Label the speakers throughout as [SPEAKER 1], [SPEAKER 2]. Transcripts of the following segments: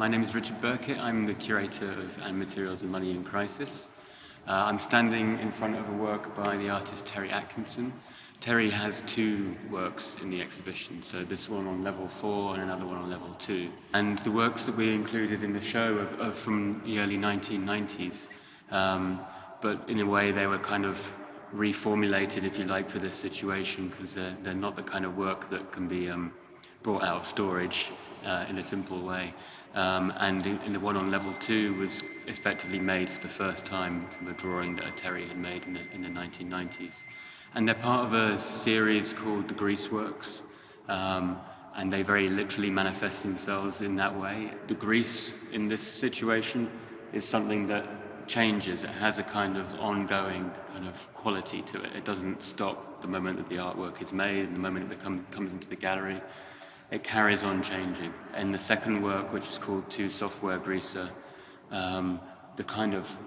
[SPEAKER 1] My name is Richard Burkett. I'm the curator of And Materials and Money in Crisis. I'm standing in front of a work by the artist Terry Atkinson. Terry has two works in the exhibition, so this one on level 4 and another one on level 2. And the works that we included in the show are from the early 1990s, but in a way they were kind of reformulated, if you like, for this situation, because they're not the kind of work that can be brought out of storage in a simple way. And in the one on level 2 was effectively made for the first time from a drawing that Terry had made in the 1990s. And they're part of a series called the Grease Works, and they very literally manifest themselves in that way. The grease in this situation is something that changes. It has a kind of ongoing kind of quality to it. It doesn't stop the moment that the artwork is made and the moment it comes into the gallery. It carries on changing. In the second work, which is called To Software Greaser, the kind of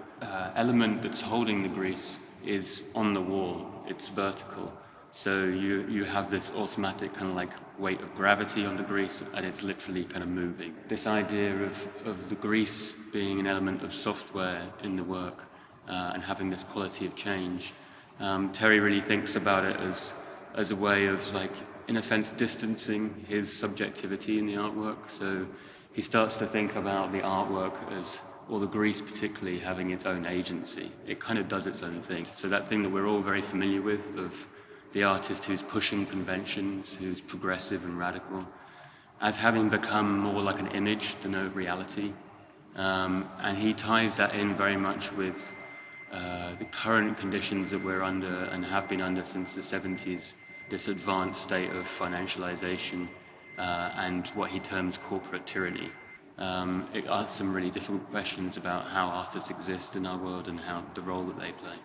[SPEAKER 1] element that's holding the grease is on the wall. It's vertical. So you have this automatic kind of like weight of gravity on the grease, and it's literally kind of moving. This idea of the grease being an element of software in the work and having this quality of change, Terry really thinks about it as a way of, like, in a sense, distancing his subjectivity in the artwork. So he starts to think about the artwork as, or the grease particularly, having its own agency. It kind of does its own thing. So that thing that we're all very familiar with, of the artist who's pushing conventions, who's progressive and radical, as having become more like an image than a reality. And he ties that in very much with the current conditions that we're under and have been under since the 70s, this advanced state of financialization and what he terms corporate tyranny. It asks some really difficult questions about how artists exist in our world and how the role that they play.